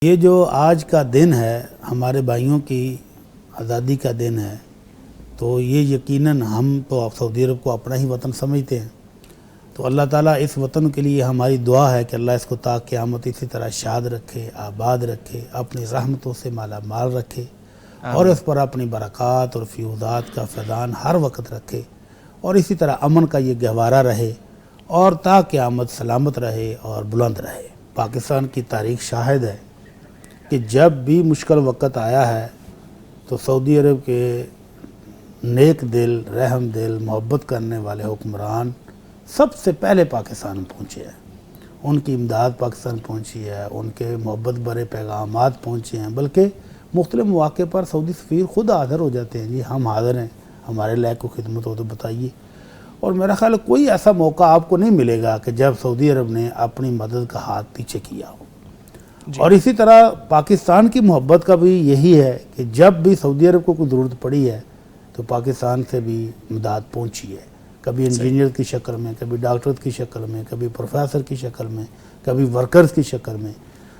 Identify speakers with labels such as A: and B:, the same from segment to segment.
A: یہ جو آج کا دن ہے ہمارے بھائیوں کی آزادی کا دن ہے، تو یہ یقیناً ہم تو سعودی عرب کو اپنا ہی وطن سمجھتے ہیں، تو اللہ تعالیٰ اس وطن کے لیے ہماری دعا ہے کہ اللہ اس کو تا قیامت اسی طرح شاد رکھے، آباد رکھے، اپنی رحمتوں سے مالا مال رکھے اور اس پر اپنی برکات اور فیوضات کا فیضان ہر وقت رکھے، اور اسی طرح امن کا یہ گہوارہ رہے اور تا قیامت سلامت رہے اور بلند رہے۔ پاکستان کی تاریخ شاہد ہے کہ جب بھی مشکل وقت آیا ہے تو سعودی عرب کے نیک دل، رحم دل، محبت کرنے والے حکمران سب سے پہلے پاکستان پہنچے ہیں، ان کی امداد پاکستان پہنچی ہے، ان کے محبت برے پیغامات پہنچے ہیں، بلکہ مختلف مواقع پر سعودی سفیر خود حاضر ہو جاتے ہیں، جی ہم حاضر ہیں، ہمارے لائق کو خدمت ہو تو بتائیے۔ اور میرا خیال ہے کوئی ایسا موقع آپ کو نہیں ملے گا کہ جب سعودی عرب نے اپنی مدد کا ہاتھ پیچھے کیا ہو۔ اور اسی طرح پاکستان کی محبت کا بھی یہی ہے کہ جب بھی سعودی عرب کو کوئی ضرورت پڑی ہے تو پاکستان سے بھی امداد پہنچی ہے، کبھی انجینئر کی شکل میں، کبھی ڈاکٹر کی شکل میں، کبھی پروفیسر کی شکل میں، کبھی ورکرز کی شکل میں،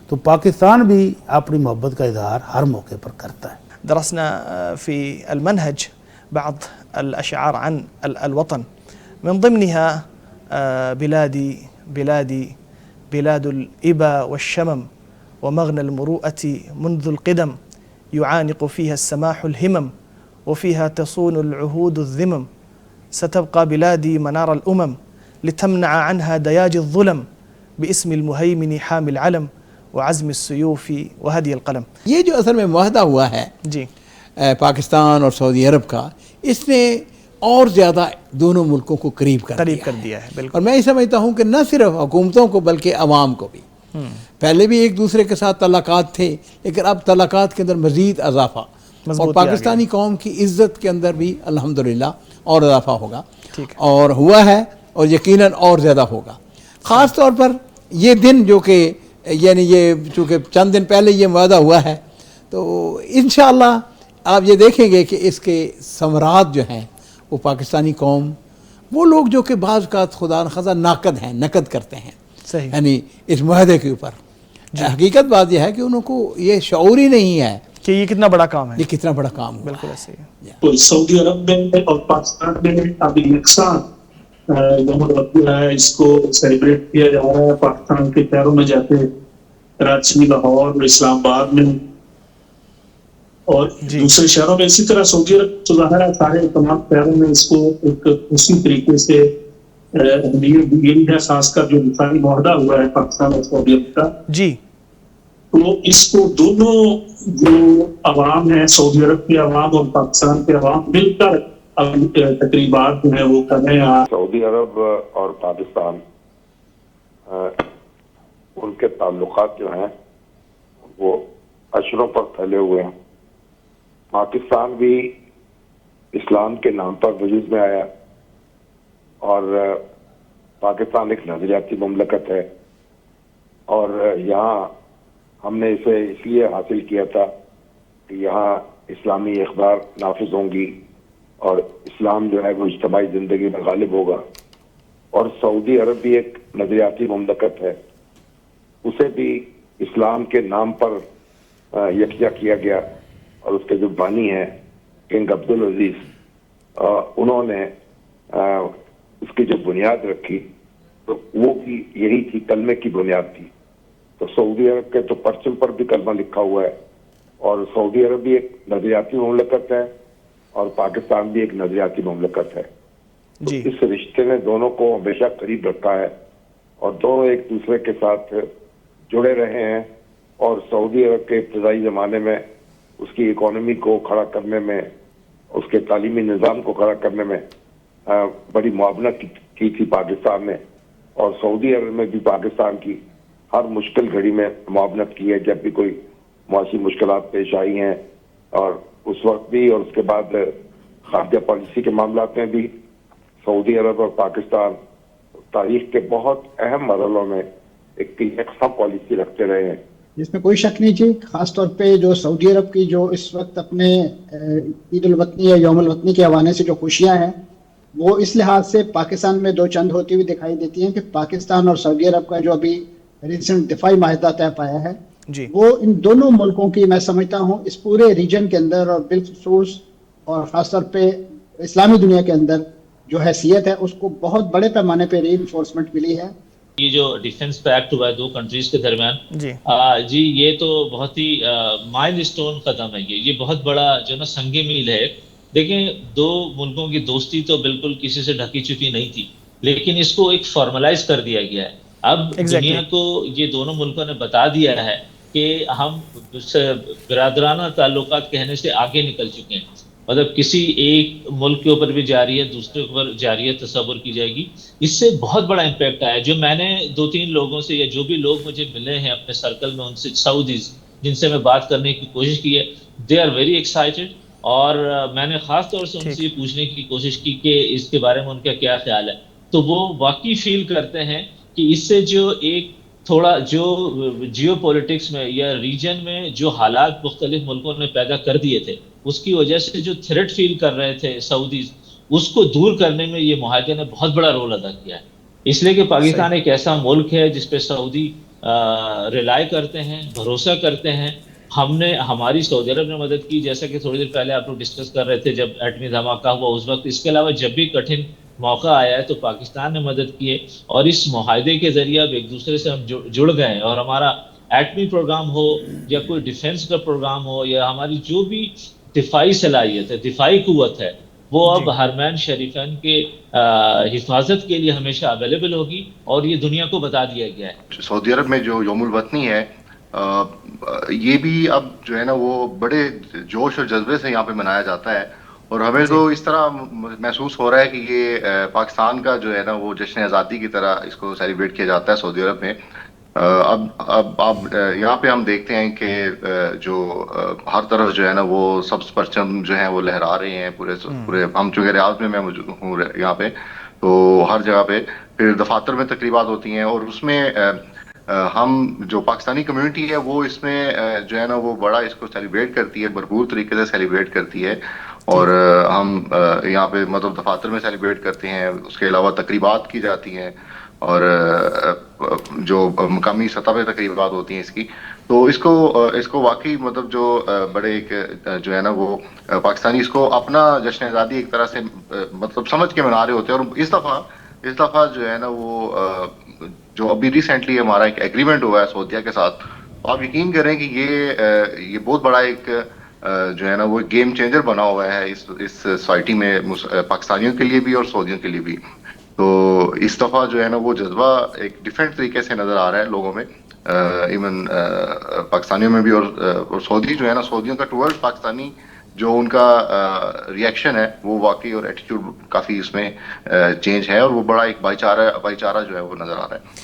A: تو پاکستان بھی اپنی محبت کا اظہار ہر موقع پر کرتا ہے۔
B: درسنا في المنهج بعض الأشعار عن الوطن، من ضمنها بلادي بلاد الإبا والشمم ومغنى المروءة منذ القدم، يعانق فيها السماح الهمم وفيها تصون العهود الذمم، ستبقى بلادي منار الأمم لتمنع عنها دياج الظلم باسم المهيمن حامي العلم وعزم السيوف وهدي القلم۔
C: یہ جو اصل میں معاہدہ ہوا ہے
B: جی
C: پاکستان اور سعودی عرب کا، اس نے اور زیادہ دونوں ملکوں کو قریب کر
B: دیا ہے بالکل۔
C: اور میں یہ سمجھتا ہوں کہ نہ صرف حکومتوں کو بلکہ عوام کو بھی، پہلے بھی ایک دوسرے کے ساتھ تعلقات تھے، لیکن اب تعلقات کے اندر مزید اضافہ، اور پاکستانی قوم کی عزت کے اندر بھی الحمدللہ اور اضافہ ہوگا، اور ہوا ہے اور یقیناً اور زیادہ ہوگا۔ خاص طور پر یہ دن جو کہ یعنی یہ چونکہ چند دن پہلے یہ معاہدہ ہوا ہے، تو انشاءاللہ آپ یہ دیکھیں گے کہ اس کے ثمرات جو ہیں وہ پاکستانی قوم، وہ لوگ جو کہ بعض اوقات خدا نخواستہ نقد کرتے ہیں یعنی اس معاہدے کے اوپر، حقیقت بات یہ ہے کہ انہوں کو یہ شعور ہی نہیں ہے
B: کہ یہ کتنا بڑا کام ہے،
C: یہ کتنا بڑا کام ہے۔
B: بالکل ایسے ہی
D: تو سعودی عرب میں اور پاکستان میں اب یکساں یوم الوطن جو ہے اس کو سیلیبریٹ کیا جا رہا ہے، پاکستان کے شہروں میں جاتے، کراچی، لاہور، اسلام آباد میں اور دوسرے شہروں میں، اسی طرح سعودی عرب تو ظاہر ہے سارے تمام شہروں میں اس کو ایک اسی طریقے سے اہمیت دی گئی ہے، خاص کر جو دفاعی معاہدہ ہوا ہے پاکستان اور سعودی عرب کا،
B: جی
D: تو اس کو دونوں جو عوام ہیں، سعودی عرب کے عوام اور پاکستان کے عوام مل کر تقریبات جو ہیں وہ کر رہے ہیں۔
E: سعودی عرب اور پاکستان ان کے تعلقات جو ہیں وہ اشروں پر پھیلے ہوئے ہیں۔ پاکستان بھی اسلام کے نام پر وجود میں آیا، اور پاکستان ایک نظریاتی مملکت ہے، اور یہاں ہم نے اسے اس لیے حاصل کیا تھا کہ یہاں اسلامی اخبار نافذ ہوں گی اور اسلام جو ہے وہ اجتماعی زندگی میں غالب ہوگا۔ اور سعودی عرب بھی ایک نظریاتی مملکت ہے، اسے بھی اسلام کے نام پر یکجا کیا گیا، اور اس کے جو بانی ہیں کنگ عبدالعزیز، انہوں نے اس کی جو بنیاد رکھی تو وہ بھی یہی تھی، کلمے کی بنیاد تھی۔ تو سعودی عرب کے تو پرچم پر بھی کلمہ لکھا ہوا ہے، اور سعودی عرب بھی ایک نظریاتی مملکت ہے اور پاکستان بھی ایک نظریاتی مملکت ہے۔ تو اس رشتے نے دونوں کو ہمیشہ قریب رکھا ہے، اور دونوں ایک دوسرے کے ساتھ جڑے رہے ہیں، اور سعودی عرب کے ابتدائی زمانے میں اس کی اکانومی کو کھڑا کرنے میں، اس کے تعلیمی نظام کو کھڑا کرنے میں بڑی معاونت کی تھی پاکستان نے، اور سعودی عرب میں بھی پاکستان کی ہر مشکل گھڑی میں معاونت کی ہے جب بھی کوئی معاشی مشکلات پیش آئی ہیں، اور اس وقت بھی اور اس کے بعد خارجہ پالیسی کے معاملات میں بھی سعودی عرب اور پاکستان تاریخ کے بہت اہم مرحلوں میں ایک یکساں پالیسی رکھتے رہے ہیں۔
F: جس میں کوئی شک نہیں جی، خاص طور پہ جو سعودی عرب کی جو اس وقت اپنے عید الوطنی یا یوم الوطنی کے حوالے سے جو خوشیاں ہیں، وہ اس لحاظ سے پاکستان میں دو چند ہوتی ہوئی دکھائی دیتی ہیں کہ پاکستان اور سعودی عرب کا جو ابھی ریسنٹ دفاعی معاہدہ طے پایا ہے،
B: جی
F: وہ ان دونوں ملکوں کی میں سمجھتا ہوں اس پورے ریجن کے اندر اور بالخصوص اور خاص طور پہ اسلامی دنیا کے اندر جو حیثیت ہے اس کو بہت بڑے پیمانے پہ ری انفورسمنٹ ملی ہے.
G: یہ جو ڈیفنس پیکٹ ہوا ہے دو کنٹریز کے درمیان
B: جی
G: جی یہ تو بہت ہی مائل سٹون قدم ہے. یہ بہت بڑا جو نا سنگ میل ہے. دیکھیں دو ملکوں کی دوستی تو بالکل کسی سے ڈھکی چھپی نہیں تھی, لیکن اس کو ایک فارملائز کر دیا گیا ہے. اب دنیا کو یہ دونوں ملکوں نے بتا دیا ہے کہ ہم برادرانہ تعلقات کہنے سے آگے نکل چکے ہیں. مطلب کسی ایک ملک کے اوپر بھی جاری ہے, دوسرے کے اوپر جاری ہے تصور کی جائے گی. اس سے بہت بڑا امپیکٹ آیا. جو میں نے 2-3 لوگوں سے یا جو بھی لوگ مجھے ملے ہیں اپنے سرکل میں ان سے سعودیز جن سے میں بات کرنے کی کوشش کی ہے, دے آر ویری ایکسائٹیڈ. اور میں نے خاص طور سے ان سے یہ پوچھنے کی کوشش کی کہ اس کے بارے میں ان کا کیا خیال ہے. تو وہ واقعی فیل کرتے ہیں کہ اس سے جو ایک تھوڑا جو جیو پولیٹکس میں یا ریجن میں جو حالات مختلف ملکوں نے پیدا کر دیے تھے, اس کی وجہ سے جو تھریٹ فیل کر رہے تھے سعودیز, اس کو دور کرنے میں یہ معاہدے نے بہت بڑا رول ادا کیا ہے. اس لیے کہ پاکستان ایک ایسا ملک ہے جس پہ سعودی ریلائی کرتے ہیں, بھروسہ کرتے ہیں. ہم نے ہماری سعودی عرب نے مدد کی, جیسا کہ تھوڑی دیر پہلے آپ لوگ ڈسکس کر رہے تھے جب ایٹمی دھماکہ ہوا اس وقت. اس کے علاوہ جب بھی کٹھن موقع آیا ہے تو پاکستان نے مدد کی ہے, اور اس معاہدے کے ذریعے اب ایک دوسرے سے ہم جڑ گئے ہیں. اور ہمارا ایٹمی پروگرام ہو یا کوئی ڈیفنس کا پروگرام ہو یا ہماری جو بھی دفاعی صلاحیت ہے, دفاعی قوت ہے, وہ اب حرمین شریفین کے حفاظت کے لیے ہمیشہ اویلیبل ہوگی. اور یہ دنیا کو بتا دیا گیا ہے.
H: سعودی عرب میں جو یوم الوطنی ہے یہ بھی اب جو ہے نا وہ بڑے جوش اور جذبے سے یہاں پہ منایا جاتا ہے. اور ہمیں تو اس طرح محسوس ہو رہا ہے کہ یہ پاکستان کا جو ہے نا وہ جشن آزادی کی طرح اس کو سیلیبریٹ کیا جاتا ہے سعودی عرب میں. اب یہاں پہ ہم دیکھتے ہیں کہ جو ہر طرف جو ہے نا وہ سبز پرچم جو ہیں وہ لہرا رہے ہیں پورے. ہم چونکہ ریاض میں میں موجود ہوں یہاں پہ, تو ہر جگہ پہ پھر دفاتر میں تقریبات ہوتی ہیں, اور اس میں ہم جو پاکستانی کمیونٹی ہے وہ اس میں جو ہے نا وہ بڑا اس کو سیلیبریٹ کرتی ہے, بھرپور طریقے سے سیلیبریٹ کرتی ہے. اور ہم یہاں پہ مطلب دفاتر میں سیلیبریٹ کرتے ہیں, اس کے علاوہ تقریبات کی جاتی ہیں اور جو مقامی سطح پہ تقریبات ہوتی ہیں اس کی. تو اس کو واقعی مطلب جو بڑے ایک جو ہے نا وہ پاکستانی اس کو اپنا جشن آزادی ایک طرح سے مطلب سمجھ کے منا رہے ہوتے ہیں. اور اس دفعہ جو ہے نا وہ جو ابھی ریسنٹلی ہمارا ایک ایگریمنٹ ہوا ہے سعودیہ کے ساتھ, آپ یقین کریں کہ یہ بہت بڑا ایک جو ہے نا وہ گیم چینجر بنا ہوا ہے اس سوسائٹی میں, پاکستانیوں کے لیے بھی اور سعودیوں کے لیے بھی. تو اس دفعہ جو ہے نا وہ جذبہ ایک ڈفرینٹ طریقے سے نظر آ رہا ہے لوگوں میں, ایون پاکستانیوں میں بھی. اور سعودی جو ہے نا سعودیوں کا ٹورڈ پاکستانی جو ان کا ریئیکشن ہے وہ واقعی اور ایٹیٹیوڈ کافی اس میں چینج ہے, اور وہ بڑا ایک بھائی چارہ جو ہے وہ نظر آ رہا ہے.